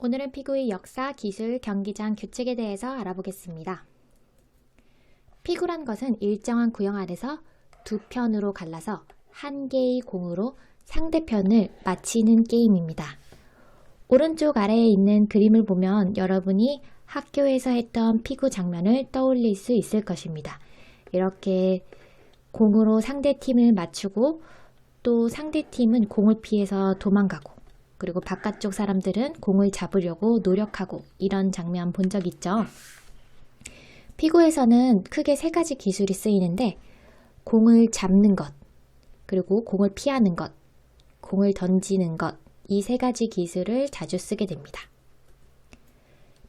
오늘은 피구의 역사, 기술, 경기장, 규칙에 대해서 알아보겠습니다. 피구란 것은 일정한 구역 안에서 두 편으로 갈라서 한 개의 공으로 상대편을 맞히는 게임입니다. 오른쪽 아래에 있는 그림을 보면 여러분이 학교에서 했던 피구 장면을 떠올릴 수 있을 것입니다. 이렇게 공으로 상대팀을 맞추고 또 상대팀은 공을 피해서 도망가고 그리고 바깥쪽 사람들은 공을 잡으려고 노력하고 이런 장면 본 적 있죠? 피구에서는 크게 세 가지 기술이 쓰이는데 공을 잡는 것, 그리고 공을 피하는 것, 공을 던지는 것, 이 세 가지 기술을 자주 쓰게 됩니다.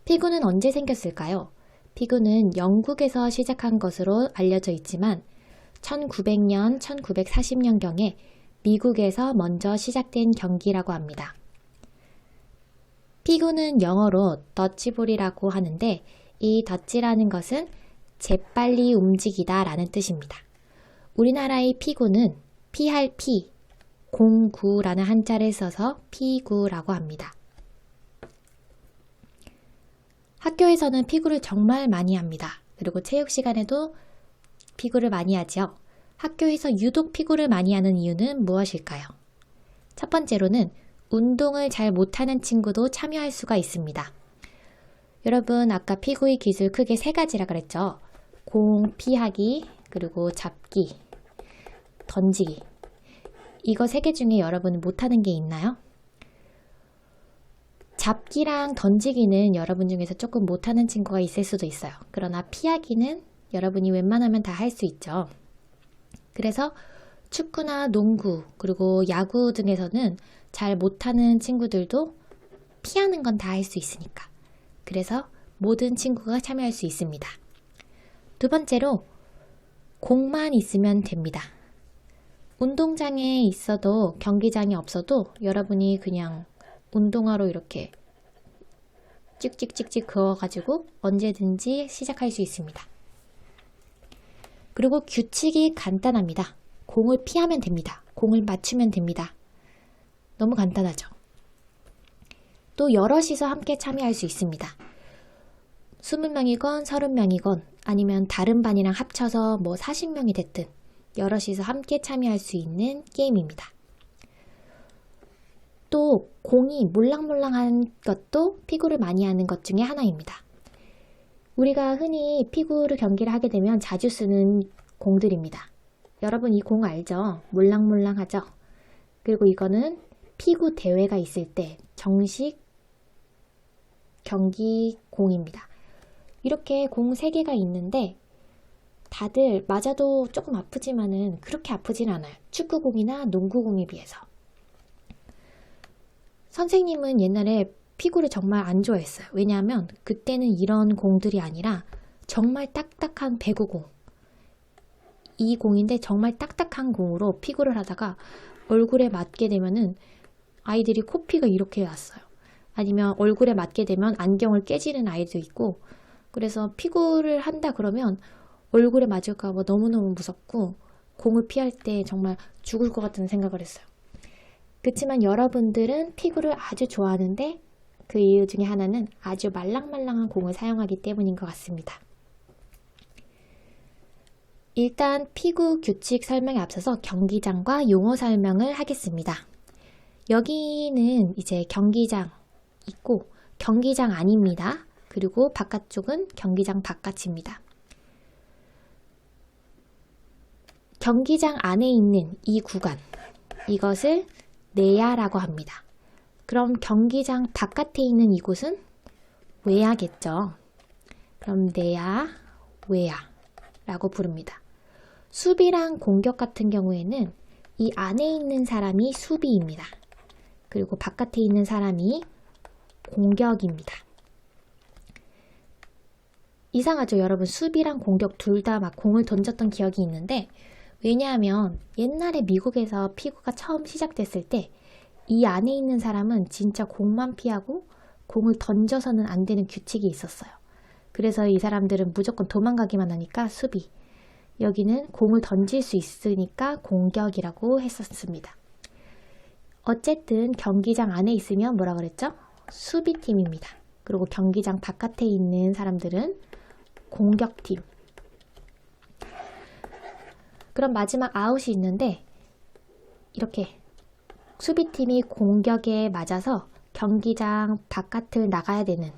피구는 언제 생겼을까요? 피구는 영국에서 시작한 것으로 알려져 있지만 1900년, 1940년경에 미국에서 먼저 시작된 경기라고 합니다. 피구는 영어로 더치볼이라고 하는데 이 더치라는 것은 재빨리 움직이다 라는 뜻입니다. 우리나라의 피구는 피할 피, 공구라는 한자를 써서 피구라고 합니다. 학교에서는 피구를 정말 많이 합니다. 그리고 체육 시간에도 피구를 많이 하죠. 학교에서 유독 피구를 많이 하는 이유는 무엇일까요? 첫 번째로는 운동을 잘 못하는 친구도 참여할 수가 있습니다. 여러분 아까 피구의 기술 크게 세 가지라 그랬죠? 공 피하기, 그리고 잡기, 던지기. 이거 세 개 중에 여러분 못하는 게 있나요? 잡기랑 던지기는 여러분 중에서 조금 못하는 친구가 있을 수도 있어요. 그러나 피하기는 여러분이 웬만하면 다 할 수 있죠. 그래서 축구나 농구, 그리고 야구 등에서는 잘 못하는 친구들도 피하는 건 다 할 수 있으니까. 그래서 모든 친구가 참여할 수 있습니다. 두 번째로 공만 있으면 됩니다. 운동장에 있어도 경기장이 없어도 여러분이 그냥 운동화로 이렇게 찍찍찍찍 그어가지고 언제든지 시작할 수 있습니다. 그리고 규칙이 간단합니다. 공을 피하면 됩니다. 공을 맞추면 됩니다. 너무 간단하죠? 또 여럿이서 함께 참여할 수 있습니다. 20명이건 30명이건 아니면 다른 반이랑 합쳐서 40명이 됐든 여럿이서 함께 참여할 수 있는 게임입니다. 또 공이 몰랑몰랑한 것도 피구를 많이 하는 것 중에 하나입니다. 우리가 흔히 피구를 경기를 하게 되면 자주 쓰는 공들입니다. 여러분 이 공 알죠? 몰랑몰랑하죠? 그리고 이거는 피구 대회가 있을 때 정식 경기 공입니다. 이렇게 공 3개가 있는데 다들 맞아도 조금 아프지만은 그렇게 아프진 않아요. 축구공이나 농구공에 비해서. 선생님은 옛날에 피구를 정말 안 좋아했어요. 왜냐하면 그때는 이런 공들이 아니라 정말 딱딱한 배구공. 이 공인데 정말 딱딱한 공으로 피구를 하다가 얼굴에 맞게 되면은 아이들이 코피가 이렇게 났어요. 아니면 얼굴에 맞게 되면 안경을 깨지는 아이도 있고 그래서 피구를 한다 그러면 얼굴에 맞을까 봐 너무너무 무섭고 공을 피할 때 정말 죽을 것 같은 생각을 했어요. 그렇지만 여러분들은 피구를 아주 좋아하는데 그 이유 중에 하나는 아주 말랑말랑한 공을 사용하기 때문인 것 같습니다. 일단 피구 규칙 설명에 앞서서 경기장과 용어 설명을 하겠습니다. 여기는 이제 경기장 있고 경기장 아닙니다. 그리고 바깥쪽은 경기장 바깥입니다. 경기장 안에 있는 이 구간, 이것을 내야라고 합니다. 그럼 경기장 바깥에 있는 이곳은 외야겠죠. 그럼 내야, 외야라고 부릅니다. 수비랑 공격 같은 경우에는 이 안에 있는 사람이 수비입니다. 그리고 바깥에 있는 사람이 공격입니다. 이상하죠? 여러분 수비랑 공격 둘 다 막 공을 던졌던 기억이 있는데 왜냐하면 옛날에 미국에서 피구가 처음 시작됐을 때 이 안에 있는 사람은 진짜 공만 피하고 공을 던져서는 안 되는 규칙이 있었어요. 그래서 이 사람들은 무조건 도망가기만 하니까 수비. 여기는 공을 던질 수 있으니까 공격이라고 했었습니다. 어쨌든 경기장 안에 있으면 뭐라 그랬죠? 수비팀입니다. 그리고 경기장 바깥에 있는 사람들은 공격팀. 그럼 마지막 아웃이 있는데 이렇게 수비팀이 공격에 맞아서 경기장 바깥을 나가야 되는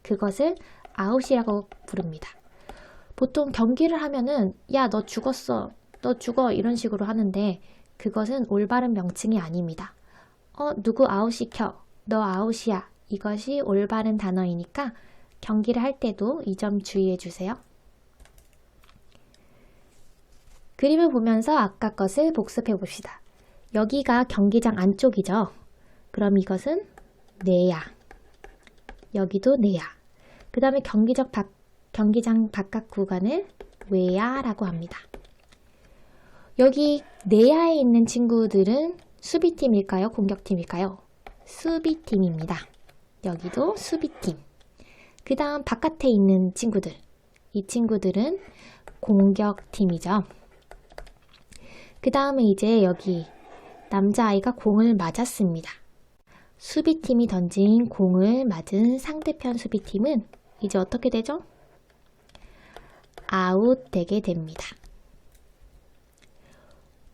그것을 아웃이라고 부릅니다. 보통 경기를 하면은 야, 너 죽었어, 너 죽어 이런 식으로 하는데 그것은 올바른 명칭이 아닙니다. 누구 아웃시켜, 너 아웃이야, 이것이 올바른 단어이니까 경기를 할 때도 이 점 주의해 주세요. 그림을 보면서 아까 것을 복습해 봅시다. 여기가 경기장 안쪽이죠. 그럼 이것은 내야. 여기도 내야. 그 다음에 경기장 바깥 구간을 외야라고 합니다. 여기 내야에 있는 친구들은 수비팀일까요? 공격팀일까요? 수비팀입니다. 여기도 수비팀. 그 다음 바깥에 있는 친구들. 이 친구들은 공격팀이죠. 그 다음에 이제 여기 남자아이가 공을 맞았습니다. 수비팀이 던진 공을 맞은 상대편 수비팀은 이제 어떻게 되죠? 아웃되게 됩니다.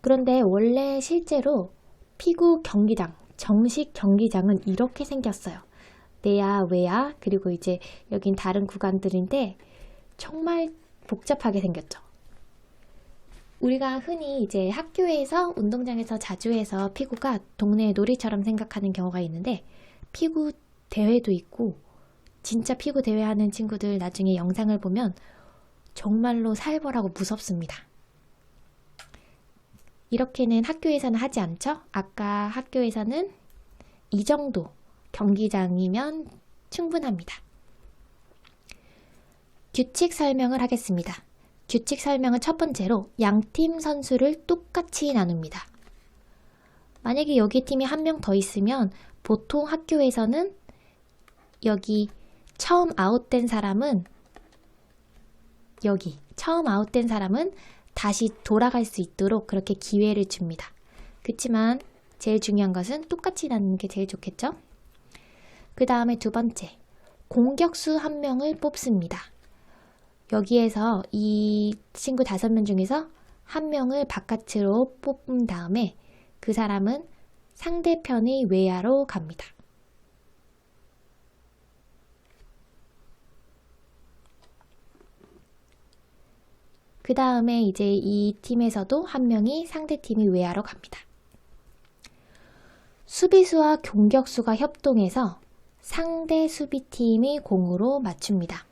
그런데 원래 실제로 피구 경기장, 정식 경기장은 이렇게 생겼어요. 내야, 외야, 그리고 이제 여긴 다른 구간들인데 정말 복잡하게 생겼죠. 우리가 흔히 이제 학교에서 운동장에서 자주 해서 피구가 동네 놀이처럼 생각하는 경우가 있는데 피구 대회도 있고 진짜 피구 대회 하는 친구들 나중에 영상을 보면 정말로 살벌하고 무섭습니다. 이렇게는 학교에서는 하지 않죠? 아까 학교에서는 이 정도 경기장이면 충분합니다. 규칙 설명을 하겠습니다. 규칙 설명은 첫 번째로 양팀 선수를 똑같이 나눕니다. 만약에 여기 팀이 한 명 더 있으면 보통 학교에서는 여기 처음 아웃된 사람은 다시 돌아갈 수 있도록 그렇게 기회를 줍니다. 그렇지만 제일 중요한 것은 똑같이 나누는 게 제일 좋겠죠? 그 다음에 두 번째, 공격수 한 명을 뽑습니다. 여기에서 이 친구 5명 중에서 한 명을 바깥으로 뽑은 다음에 그 사람은 상대편의 외야로 갑니다. 그 다음에 이제 이 팀에서도 한 명이 상대팀의 외야로 갑니다. 수비수와 공격수가 협동해서 상대 수비팀의 공으로 맞춥니다.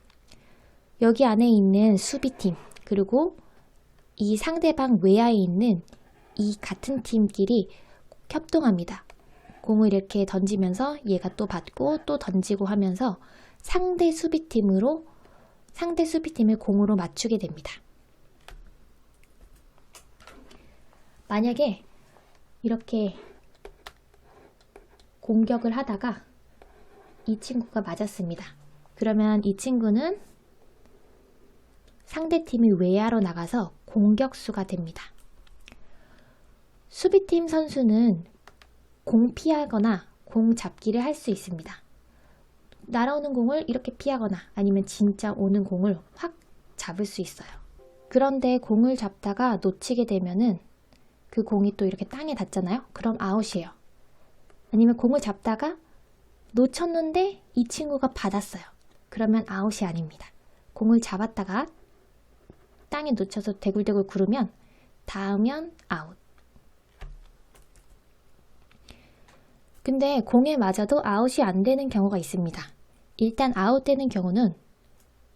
여기 안에 있는 수비팀, 그리고 이 상대방 외야에 있는 이 같은 팀끼리 협동합니다. 공을 이렇게 던지면서 얘가 또 받고 또 던지고 하면서 상대 수비팀을 공으로 맞추게 됩니다. 만약에 이렇게 공격을 하다가 이 친구가 맞았습니다. 그러면 이 친구는 상대팀이 외야로 나가서 공격수가 됩니다. 수비팀 선수는 공 피하거나 공 잡기를 할 수 있습니다. 날아오는 공을 이렇게 피하거나 아니면 진짜 오는 공을 확 잡을 수 있어요. 그런데 공을 잡다가 놓치게 되면은 그 공이 또 이렇게 땅에 닿잖아요. 그럼 아웃이에요. 아니면 공을 잡다가 놓쳤는데 이 친구가 받았어요. 그러면 아웃이 아닙니다. 공을 잡았다가 땅에 놓쳐서 대굴대굴 구르면 닿으면 아웃. 근데 공에 맞아도 아웃이 안 되는 경우가 있습니다. 일단 아웃되는 경우는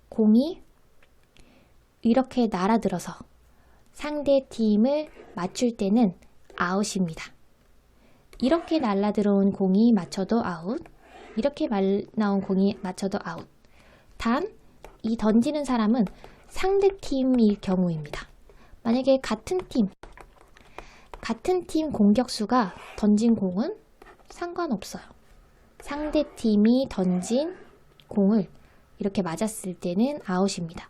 공이 이렇게 날아들어서 상대 팀을 맞출 때는 아웃입니다. 이렇게 날아들어온 공이 맞춰도 아웃, 이렇게 나온 공이 맞춰도 아웃. 단, 이 던지는 사람은 상대 팀일 경우입니다. 만약에 같은 팀 공격수가 던진 공은 상관없어요. 상대 팀이 던진 공을 이렇게 맞았을 때는 아웃입니다.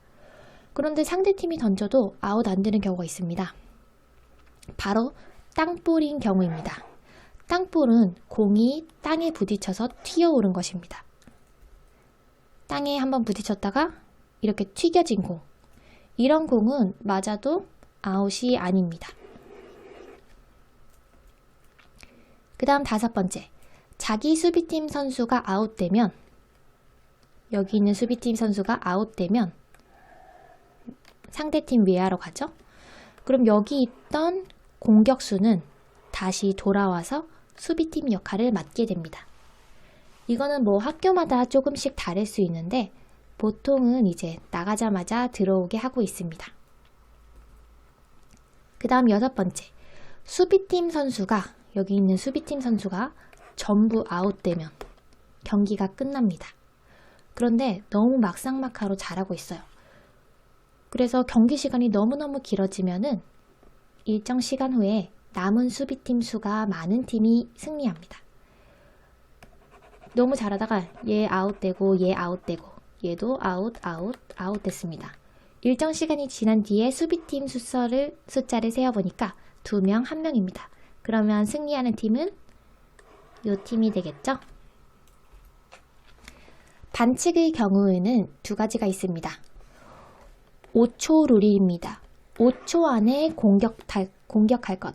그런데 상대 팀이 던져도 아웃 안 되는 경우가 있습니다. 바로 땅볼인 경우입니다. 땅볼은 공이 땅에 부딪혀서 튀어오른 것입니다. 땅에 한번 부딪혔다가 이렇게 튀겨진 공. 이런 공은 맞아도 아웃이 아닙니다. 그 다음 5번째. 자기 수비팀 선수가 아웃되면, 여기 있는 수비팀 선수가 아웃되면 상대팀 외야로 가죠. 그럼 여기 있던 공격수는 다시 돌아와서 수비팀 역할을 맡게 됩니다. 이거는 뭐 학교마다 조금씩 다를 수 있는데 보통은 이제 나가자마자 들어오게 하고 있습니다. 그 다음 6번째. 수비팀 선수가, 여기 있는 수비팀 선수가 전부 아웃되면 경기가 끝납니다. 그런데 너무 막상막하로 잘하고 있어요. 그래서 경기 시간이 너무너무 길어지면은 일정 시간 후에 남은 수비팀 수가 많은 팀이 승리합니다. 너무 잘하다가 얘 아웃되고 얘 아웃되고 얘도 아웃 됐습니다. 일정 시간이 지난 뒤에 수비팀 숫자를 세어보니까 2명, 1명입니다. 그러면 승리하는 팀은 이 팀이 되겠죠? 반칙의 경우에는 2가지가 있습니다. 5초 룰입니다. 5초 안에 공격할 것.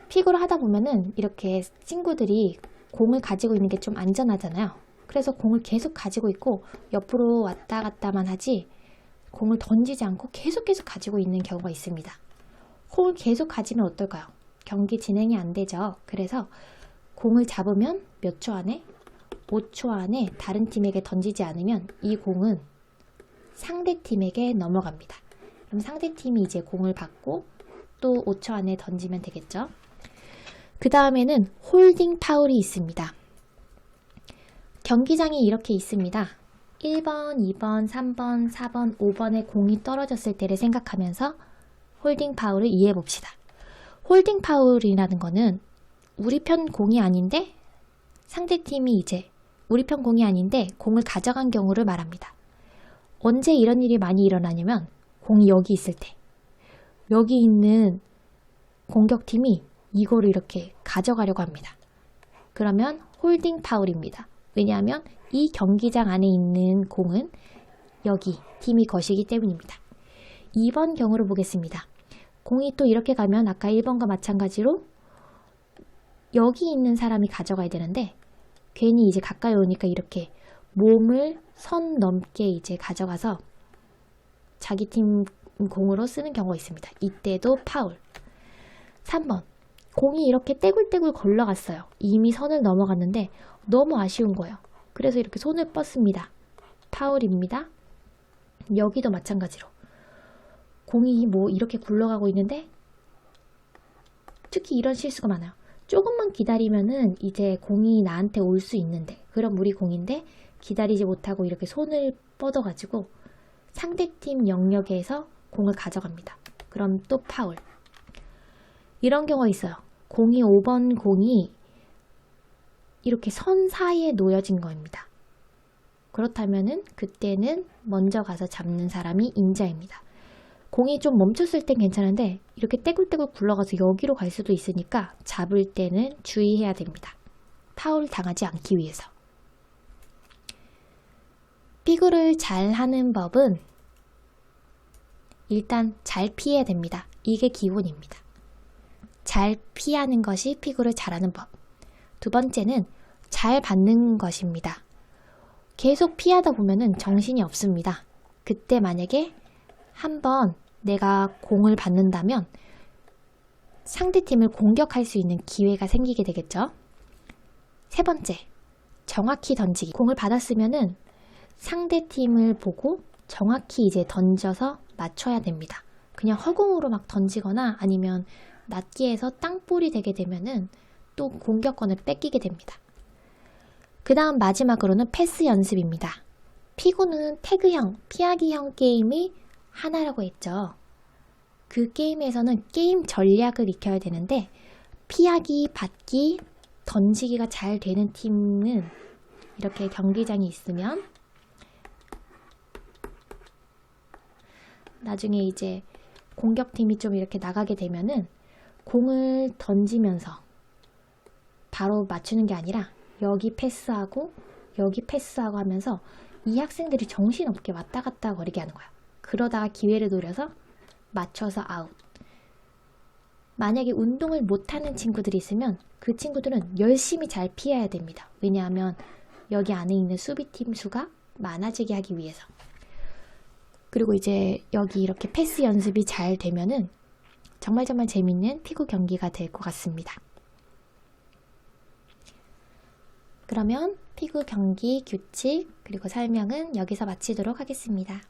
피구를 하다 보면은 이렇게 친구들이 공을 가지고 있는 게 좀 안전하잖아요. 그래서 공을 계속 가지고 있고 옆으로 왔다 갔다만 하지 공을 던지지 않고 계속 가지고 있는 경우가 있습니다. 공을 계속 가지면 어떨까요? 경기 진행이 안 되죠. 그래서 공을 잡으면 몇 초 안에? 5초 안에 다른 팀에게 던지지 않으면 이 공은 상대팀에게 넘어갑니다. 그럼 상대팀이 이제 공을 받고 또 5초 안에 던지면 되겠죠. 그 다음에는 홀딩 파울이 있습니다. 경기장이 이렇게 있습니다. 1번, 2번, 3번, 4번, 5번에 공이 떨어졌을 때를 생각하면서 홀딩 파울을 이해해 봅시다. 홀딩 파울이라는 거는 우리 편 공이 아닌데 상대팀이 이제 우리 편 공이 아닌데 공을 가져간 경우를 말합니다. 언제 이런 일이 많이 일어나냐면 공이 여기 있을 때, 여기 있는 공격팀이 이거를 이렇게 가져가려고 합니다. 그러면 홀딩 파울입니다. 왜냐하면 이 경기장 안에 있는 공은 여기 팀이 것이기 때문입니다. 2번 경우를 보겠습니다. 공이 또 이렇게 가면 아까 1번과 마찬가지로 여기 있는 사람이 가져가야 되는데 괜히 이제 가까이 오니까 이렇게 몸을 선 넘게 이제 가져가서 자기 팀 공으로 쓰는 경우가 있습니다. 이때도 파울. 3번. 공이 이렇게 떼굴떼굴 걸러갔어요. 이미 선을 넘어갔는데 너무 아쉬운 거예요. 그래서 이렇게 손을 뻗습니다. 파울입니다. 여기도 마찬가지로 공이 뭐 이렇게 굴러가고 있는데 특히 이런 실수가 많아요. 조금만 기다리면은 이제 공이 나한테 올 수 있는데, 그럼 우리 공인데 기다리지 못하고 이렇게 손을 뻗어가지고 상대팀 영역에서 공을 가져갑니다. 그럼 또 파울. 이런 경우가 있어요. 5번 공이 이렇게 선 사이에 놓여진 겁니다. 그렇다면은 그때는 먼저 가서 잡는 사람이 임자입니다. 공이 좀 멈췄을 땐 괜찮은데 이렇게 떼굴떼굴 굴러가서 여기로 갈 수도 있으니까 잡을 때는 주의해야 됩니다. 파울 당하지 않기 위해서. 피구를 잘 하는 법은 일단 잘 피해야 됩니다. 이게 기본입니다. 잘 피하는 것이 피구를 잘하는 법. 2번째는 잘 받는 것입니다. 계속 피하다 보면은 정신이 없습니다. 그때 만약에 한번 내가 공을 받는다면 상대팀을 공격할 수 있는 기회가 생기게 되겠죠. 3번째, 정확히 던지기. 공을 받았으면은 상대팀을 보고 정확히 이제 던져서 맞춰야 됩니다. 그냥 허공으로 막 던지거나 아니면 낮게 해서 땅볼이 되게 되면은 또 공격권을 뺏기게 됩니다. 그 다음 마지막으로는 패스 연습입니다. 피구는 태그형, 피하기형 게임이 하나라고 했죠. 그 게임에서는 게임 전략을 익혀야 되는데 피하기, 받기, 던지기가 잘 되는 팀은 이렇게 경기장이 있으면 나중에 이제 공격팀이 좀 이렇게 나가게 되면은 공을 던지면서 바로 맞추는 게 아니라 여기 패스하고 여기 패스하고 하면서 이 학생들이 정신없게 왔다 갔다 거리게 하는 거야. 그러다가 기회를 노려서 맞춰서 아웃. 만약에 운동을 못하는 친구들이 있으면 그 친구들은 열심히 잘 피해야 됩니다. 왜냐하면 여기 안에 있는 수비팀 수가 많아지게 하기 위해서. 그리고 이제 여기 이렇게 패스 연습이 잘 되면은 정말 재밌는 피구 경기가 될 것 같습니다. 그러면 피구 경기 규칙 그리고 설명은 여기서 마치도록 하겠습니다.